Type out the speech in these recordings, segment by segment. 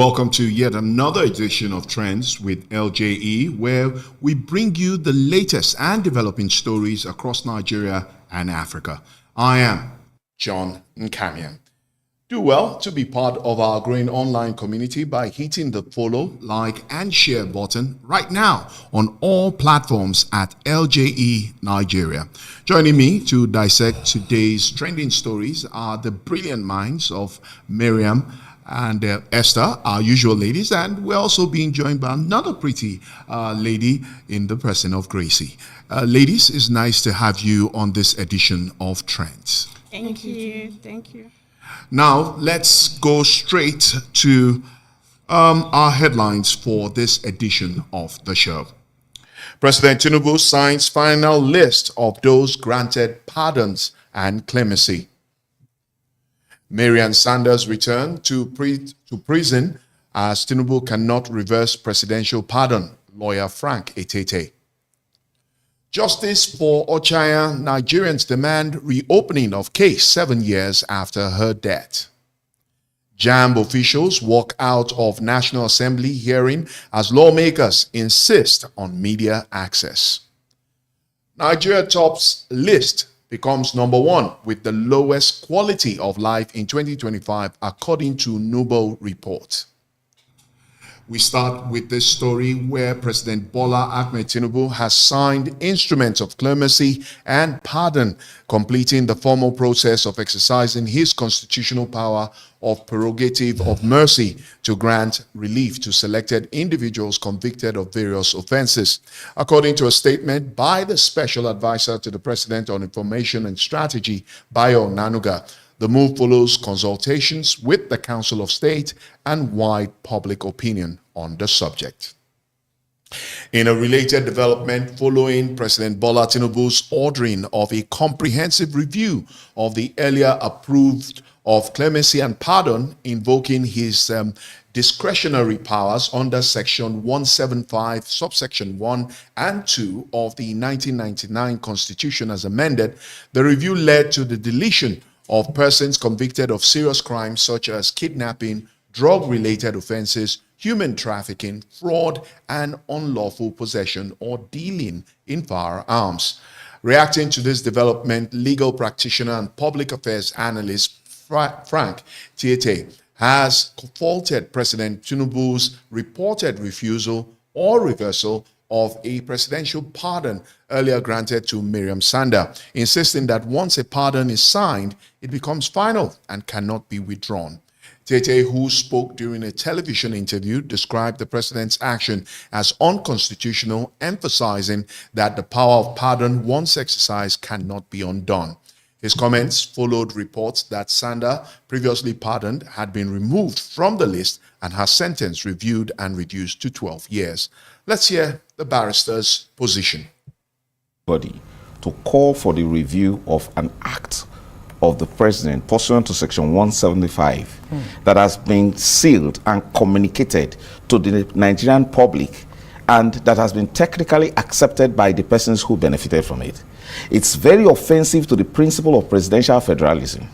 Welcome to yet another edition of Trends with LJE, where we bring you the latest and developing stories across Nigeria and Africa. I am John Nkamian. Do well to be part of our growing online community by hitting the follow, like, and share button right now on all platforms at LJE Nigeria. Joining me to dissect today's trending stories are the brilliant minds of Maryam and Esther, our usual ladies, and we're also being joined by another pretty lady in the person of Gracie. Ladies, it's nice to have you on this edition of Trends. Thank you. Thank you. Now, let's go straight to our headlines for this edition of the show. President Tinubu signs final list of those granted pardons and clemency. Maryam Sanda's return to prison as Tinubu cannot reverse presidential pardon, lawyer Frank Tietie. Justice for Ochanya, Nigerians demand reopening of case 7 years after her death. JAMB officials walk out of National Assembly hearing as lawmakers insist on media access. Nigeria tops list becomes number one with the lowest quality of life in 2025, according to Nubo report. We start with this story where President Bola Ahmed Tinubu has signed instruments of clemency and pardon, completing the formal process of exercising his constitutional power of Prerogative of Mercy to grant relief to selected individuals convicted of various offenses. According to a statement by the Special Advisor to the President on Information and Strategy, Bayo Nanuga, the move follows consultations with the Council of State and wide public opinion on the subject. In a related development, following President Bola Tinubu's ordering of a comprehensive review of the earlier approved of clemency and pardon, invoking his discretionary powers under Section 175, subsection 1 and 2 of the 1999 Constitution as amended, the review led to the deletion of persons convicted of serious crimes such as kidnapping, drug-related offenses, human trafficking, fraud, and unlawful possession or dealing in firearms. Reacting to this development, legal practitioner and public affairs analyst Frank Tietie has faulted President Tinubu's reported refusal or reversal of a presidential pardon earlier granted to Maryam Sanda, insisting that once a pardon is signed, it becomes final and cannot be withdrawn. Tietie, who spoke during a television interview, described the president's action as unconstitutional, emphasizing that the power of pardon, once exercised, cannot be undone. His comments followed reports that Sanda, previously pardoned, had been removed from the list and her sentence reviewed and reduced to 12 years. Let's hear the barrister's position. To call for the review of an act of the president pursuant to Section 175 that has been sealed and communicated to the Nigerian public and that has been technically accepted by the persons who benefited from it. It's very offensive to the principle of presidential federalism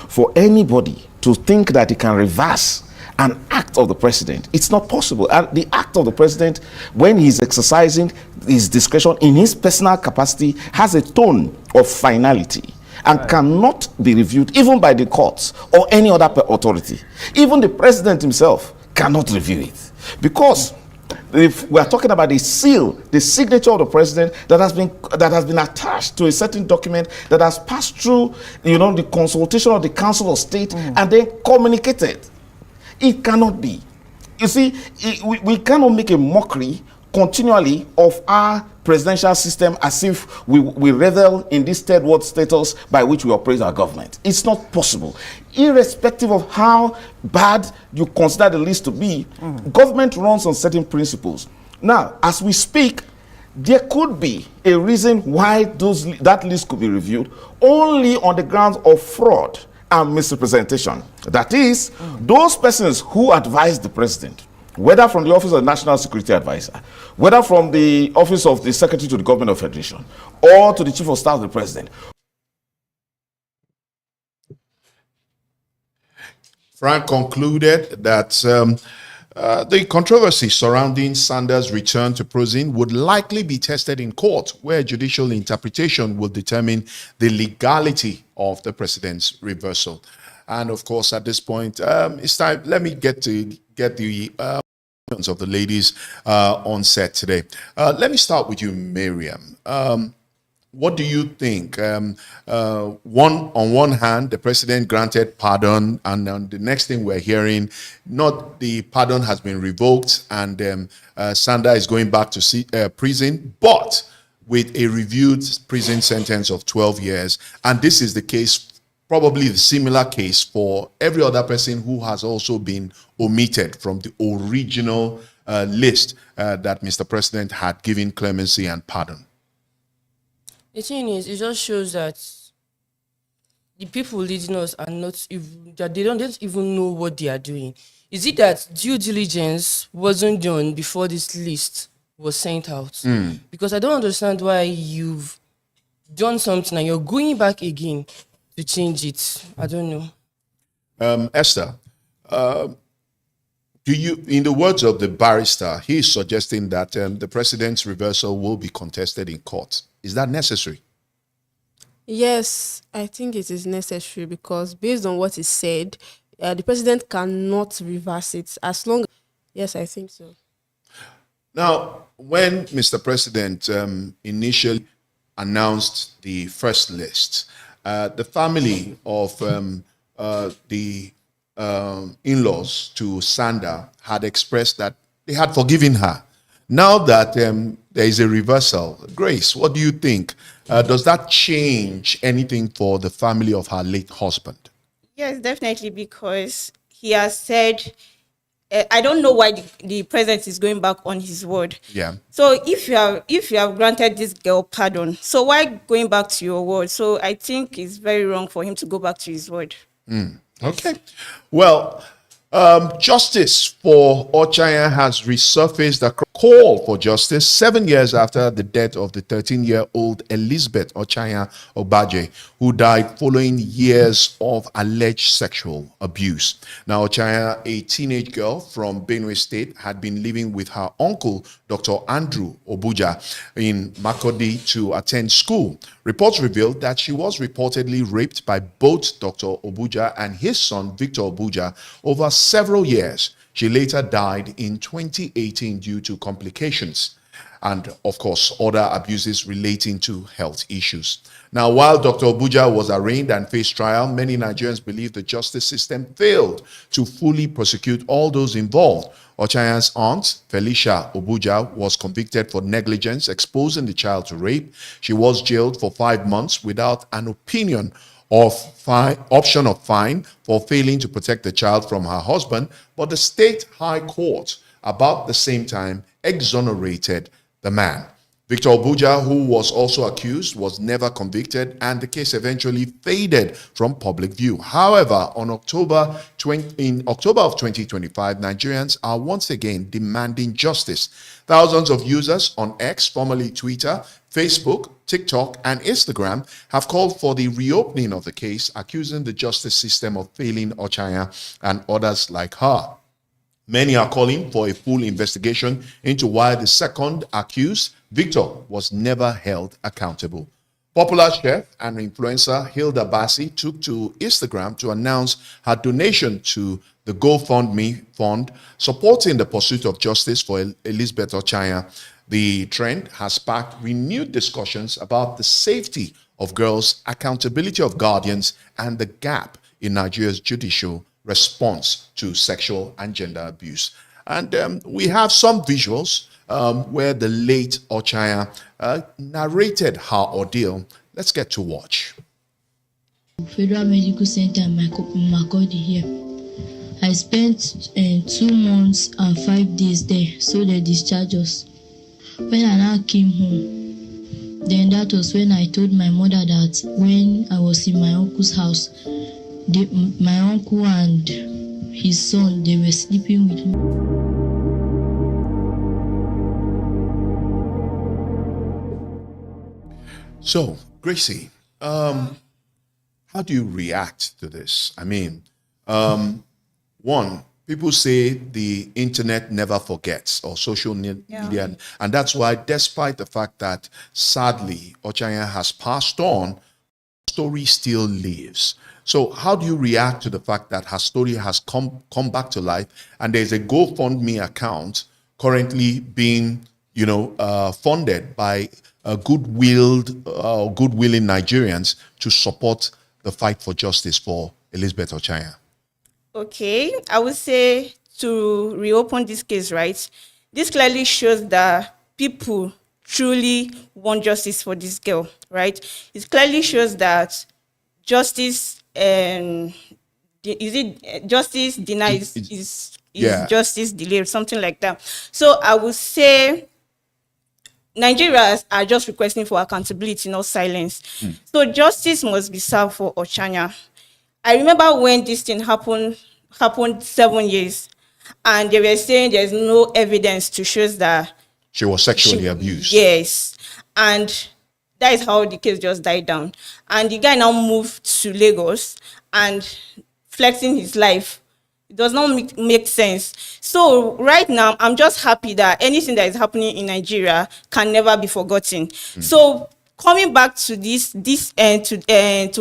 for anybody to think that he can reverse an act of the president. It's not possible. And the act of the president, when he's exercising his discretion in his personal capacity, has a tone of finality and cannot be reviewed even by the courts or any other authority. Even the president himself cannot review it, because if we are talking about the seal, the signature of the president that has been attached to a certain document that has passed through, the consultation of the Council of State and then communicated. It cannot be. You see, we cannot make a mockery continually of our presidential system as if we revel in this third world status by which we operate our government. It's not possible. Irrespective of how bad you consider the list to be, government runs on certain principles. Now, as we speak, there could be a reason why that list could be reviewed only on the grounds of fraud and misrepresentation. That is, those persons who advise the president, whether from the Office of the National Security Advisor, whether from the Office of the Secretary to the Government of Federation, or to the Chief of Staff of the President. Frank concluded that The controversy surrounding Sanda's return to prison would likely be tested in court, where judicial interpretation will determine the legality of the president's reversal. And of course, at this point, it's time. Let me get the of the ladies on set today. Let me start with you, Maryam. What do you think? On one hand, the president granted pardon, and the next thing we're hearing, not the pardon has been revoked, and Sanda is going back to prison, but with a reviewed prison sentence of 12 years. And this is the case, probably the similar case for every other person who has also been omitted from the original list that Mr. President had given clemency and pardon. The thing is, it just shows that the people leading us are not even, that they don't even know what they are doing. Is it that due diligence wasn't done before this list was sent out? Because I don't understand why you've done something and you're going back again to change it. I don't know. Esther, do you, in the words of the barrister, he is suggesting that the president's reversal will be contested in court. Is that necessary? Yes, I think it is necessary because based on what is said, the president cannot reverse it as long. Yes, I think so. Now, when Mr. President initially announced the first list, the family of the in-laws to Sanda had expressed that they had forgiven her. Now that there is a reversal, Grace, what do you think? Does that change anything for the family of her late husband? Yes, definitely, because he has said, I don't know why the president is going back on his word. Yeah. So if you have granted this girl pardon, so why going back to your word? So I think it's very wrong for him to go back to his word. Okay. Well, justice for Ochanya has resurfaced. The call for justice 7 years after the death of the 13-year-old Elizabeth Ochanya Ogbanje, who died following years of alleged sexual abuse. Now, Ochanya, a teenage girl from Benue State, had been living with her uncle, Dr. Andrew Obuja, in Makurdi to attend school. Reports revealed that she was reportedly raped by both Dr. Obuja and his son, Victor Obuja, over several years. She later died in 2018 due to complications and, of course, other abuses relating to health issues. Now, while Dr. Obuja was arraigned and faced trial, many Nigerians believe the justice system failed to fully prosecute all those involved. Ochanya's aunt, Felicia Obuja, was convicted for negligence, exposing the child to rape. She was jailed for 5 months without an option of fine for failing to protect the child from her husband, but the state high court, about the same time, exonerated the man. Victor Obuja, who was also accused, was never convicted, and the case eventually faded from public view. However, in October of 2025, Nigerians are once again demanding justice. Thousands of users on X, formerly Twitter, Facebook, TikTok, and Instagram have called for the reopening of the case, accusing the justice system of failing Ochanya and others like her. Many are calling for a full investigation into why the second accused, Victor, was never held accountable. Popular chef and influencer Hilda Bassi took to Instagram to announce her donation to the GoFundMe fund supporting the pursuit of justice for Elizabeth Ochanya. The trend has sparked renewed discussions about the safety of girls, accountability of guardians, and the gap in Nigeria's judicial response to sexual and gender abuse. And we have some visuals where the late Ochanya narrated her ordeal. Let's get to watch. Federal Medical Center in Makurdi here. I spent 2 months and 5 days there, so they discharged us. When I now came home, then that was when I told my mother that when I was in my uncle's house, my uncle and his son, they were sleeping with me. So, Gracie, how do you react to this? I mean, one, People say the internet never forgets, or social media, and that's why, despite the fact that sadly Ochanya has passed on, story still lives. So how do you react to the fact that her story has come back to life, and there's a GoFundMe account currently being, funded by goodwilling Nigerians to support the fight for justice for Elizabeth Ochanya? Okay, I would say to reopen this case, right? This clearly shows that people truly want justice for this girl, right? It clearly shows that justice justice denied is justice delayed, something like that. So I would say Nigerians are just requesting for accountability, not silence. So justice must be served for Ochanya. I remember when this thing happened 7 years, and they were saying there's no evidence to show that she was sexually abused. Yes, and that is how the case just died down. And the guy now moved to Lagos and flexing his life. It does not make sense. So right now, I'm just happy that anything that is happening in Nigeria can never be forgotten. So coming back to to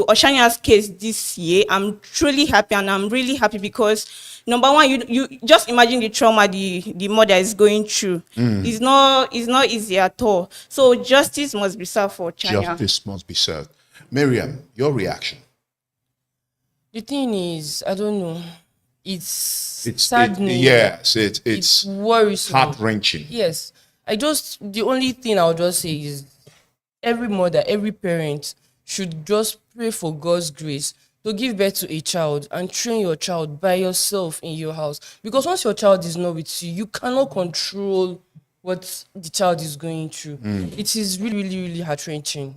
Ochanya's case this year, I'm truly happy, and I'm really happy because number one, you just imagine the trauma the mother is going through. It's not easy at all. So justice must be served for Ochanya. Justice must be served. Miriam, your reaction? The thing is, I don't know. It's saddening. It's worrisome. Heart-wrenching. Yes. The only thing I'll just say is every mother, every parent should just pray for God's grace to give birth to a child and train your child by yourself in your house. Because once your child is not with you, you cannot control what the child is going through. It is really, really, really heart-wrenching.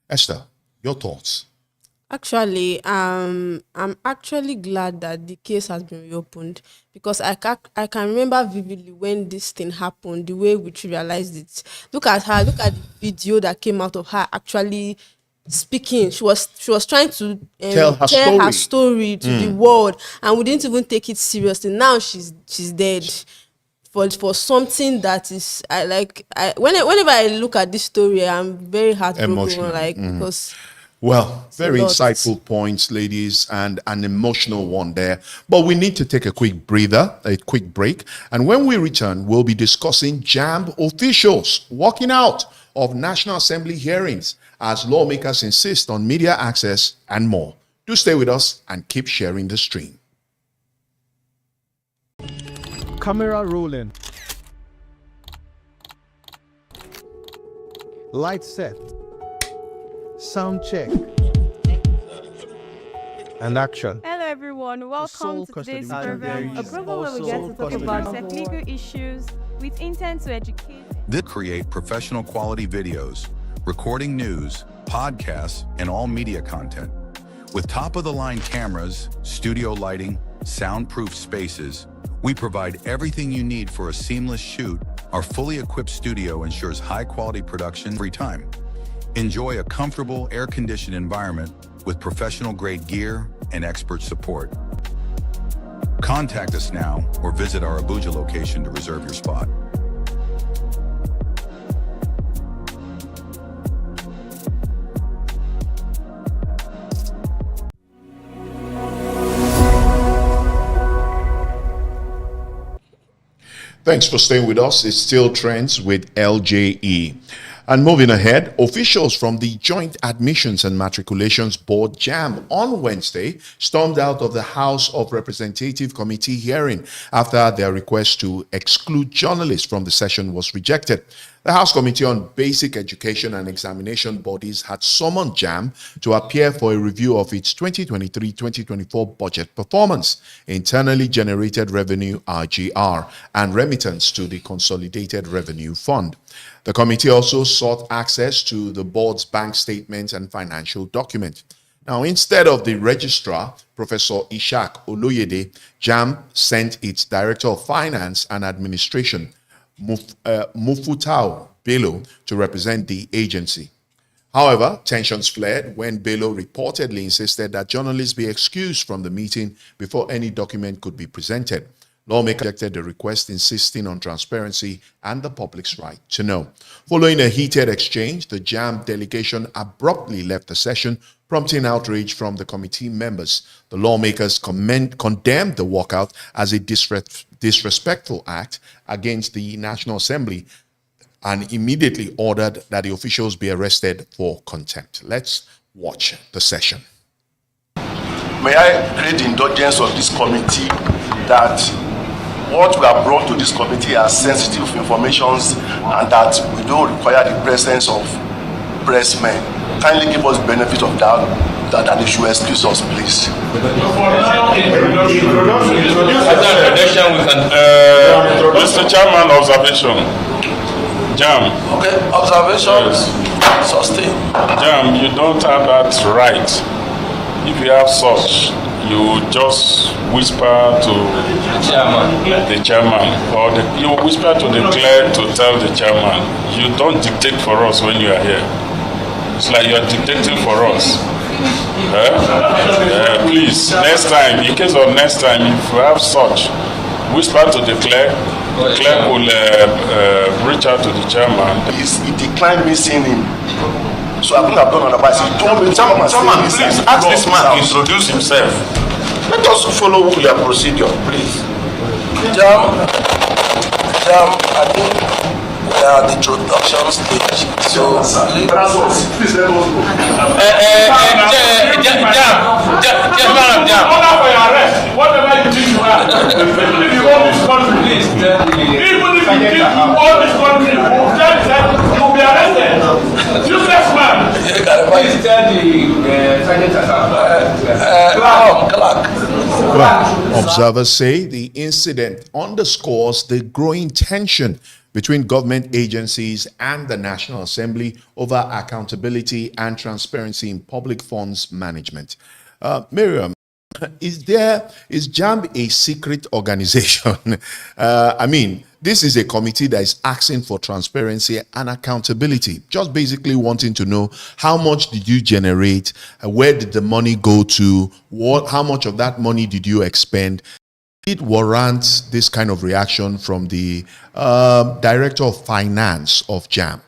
Esther, your thoughts? Actually, I'm actually glad that the case has been reopened, because I can remember vividly when this thing happened, the way which realized it. Look at her, look at the video that came out of her actually speaking. She was trying to tell her story to the world, and we didn't even take it seriously. Now she's dead for something that is whenever I look at this story, I'm very heartbroken. Emotional. Because well, very insightful points, ladies, and an emotional one there. But we need to take a quick breather, a quick break. And when we return, we'll be discussing JAMB officials walking out of National Assembly hearings as lawmakers insist on media access and more. Do stay with us and keep sharing the stream. Camera rolling. Light set. Sound check. And action. Hello everyone, welcome to today's program, a program where we get to talk about legal issues with intent to educate. They create professional quality videos, recording news, podcasts, and all media content. With top-of-the-line cameras, studio lighting, soundproof spaces, we provide everything you need for a seamless shoot. Our fully equipped studio ensures high-quality production every time. Enjoy a comfortable, air-conditioned environment with professional-grade gear and expert support. Contact us now or visit our Abuja location to reserve your spot. Thanks for staying with us. It's still Trends with LJE. And moving ahead, officials from the Joint Admissions and Matriculations Board, JAMB, on Wednesday stormed out of the House of Representative Committee hearing after their request to exclude journalists from the session was rejected. The House Committee on Basic Education and Examination Bodies had summoned JAMB to appear for a review of its 2023-2024 budget performance, internally generated revenue (RGR), and remittance to the Consolidated Revenue Fund. The committee also sought access to the board's bank statements and financial documents. Now, instead of the registrar, Professor Ishak Oloyede, JAMB sent its Director of Finance and Administration, Mufutau Bello, to represent the agency. However, tensions flared when Bello reportedly insisted that journalists be excused from the meeting before any document could be presented. Lawmakers rejected the request, insisting on transparency and the public's right to know. Following a heated exchange, the JAMB delegation abruptly left the session, prompting outrage from the committee members. The lawmakers condemned the walkout as a disrespectful act against the National Assembly and immediately ordered that the officials be arrested for contempt. Let's watch the session. May I create the indulgence of this committee that what we have brought to this committee are sensitive informations and that we don't require the presence of pressmen. Kindly give us benefit of that and they should excuse us, please. Mr. Chairman, observation. Jam. Okay, observations. Yes. Sustain. Jam, you don't have that right. If you have such, you just whisper to the chairman, or you whisper to the clerk to tell the chairman. You don't dictate for us when you are here. It's like you're dictating for us. Please, next time, in case of next time, if you have such, whisper to the clerk. The clerk will reach out to the chairman. He declined me seeing him. So I couldn't have done otherwise. He told me, chairman, please ask this man to introduce himself. Let us follow your procedure, please. Jam, I think we are at the introduction stage. So please let us go. Jam. Order for your arrest. Whatever you think you have. If you want this country, please. Even if you think you own this country, you'll be arrested. Useless man. Please tell the sergeant. Observers say the incident underscores the growing tension between government agencies and the National Assembly over accountability and transparency in public funds management. Maryam, is JAMB a secret organization? I mean, this is a committee that is asking for transparency and accountability, just basically wanting to know how much did you generate, where did the money go to, how much of that money did you expend? It warrants this kind of reaction from the Director of Finance of JAMB.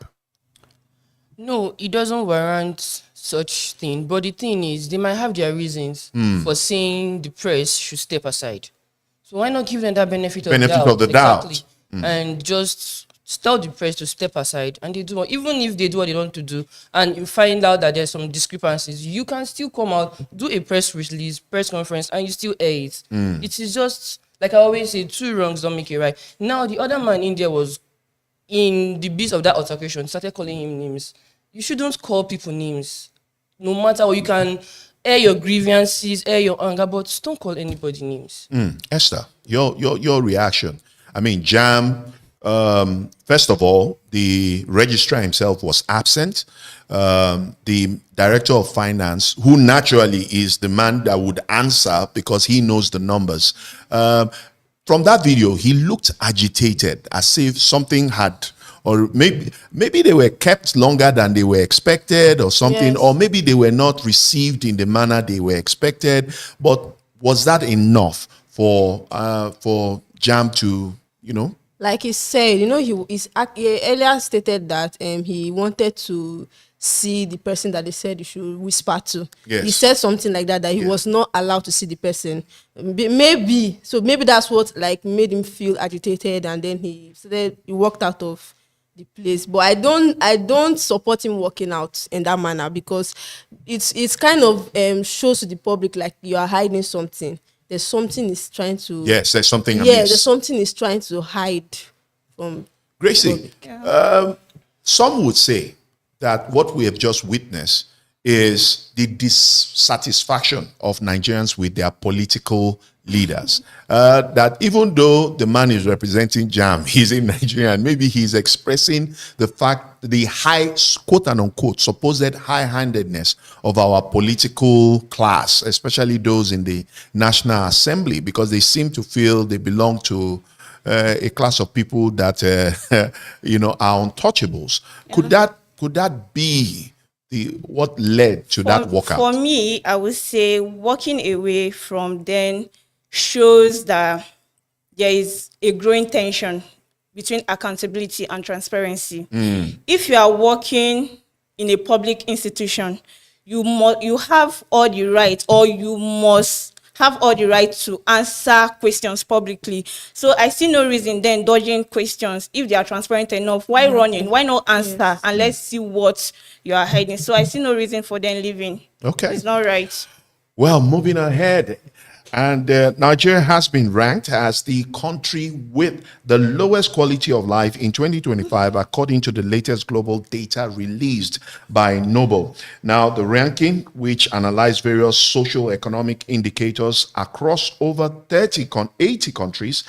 No, it doesn't warrant such thing. But the thing is, they might have their reasons for saying the press should step aside. So why not give them that benefit of the doubt? Exactly. And just tell the press to step aside, and they do. Even if they do what they want to do, and you find out that there's some discrepancies, you can still come out, do a press release, press conference, and you still air it. It is just like I always say, two wrongs don't make it right. Now the other man in there was in the midst of that altercation, started calling him names. You shouldn't call people names. No matter what, you can air your grievances, air your anger, but don't call anybody names. Esther, your reaction. I mean, JAMB, first of all, the registrar himself was absent. The Director of Finance, who naturally is the man that would answer because he knows the numbers. From that video, he looked agitated, as if something had, or maybe they were kept longer than they were expected or something, or maybe they were not received in the manner they were expected. But was that enough for JAMB to, like he said, he earlier stated that he wanted to see the person that they said he should whisper to. Yes. He said something like that he was not allowed to see the person. Maybe that's what made him feel agitated, and then he walked out of the place. But I don't support him walking out in that manner, because it's kind of shows to the public like you are hiding something. There's something he's trying to. Yes, there's something. There's something he's trying to hide from. Gracie, some would say that what we have just witnessed is the dissatisfaction of Nigerians with their political leaders. That even though the man is representing JAMB, he's a Nigerian, maybe he's expressing the fact, the high, quote and unquote, supposed high-handedness of our political class, especially those in the National Assembly, because they seem to feel they belong to a class of people that, are untouchables. Yeah. Could that be what led to that walkout? For me, I would say walking away from then shows that there is a growing tension between accountability and transparency. If you are working in a public institution, you have all the right, or you must have all the right to answer questions publicly. So I see no reason then dodging questions if they are transparent enough. Why running? Why not answer and let's see what you are hiding? So I see no reason for them leaving. Okay. It's not right. Well, moving ahead. And Nigeria has been ranked as the country with the lowest quality of life in 2025, according to the latest global data released by Noble. Now, the ranking, which analyzed various socio-economic indicators across over 80 countries,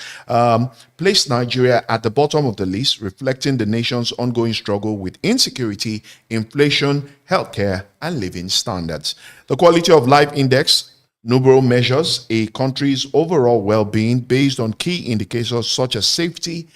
placed Nigeria at the bottom of the list, reflecting the nation's ongoing struggle with insecurity, inflation, healthcare, and living standards. The Quality of Life Index Noble measures a country's overall well-being based on key indicators such as safety,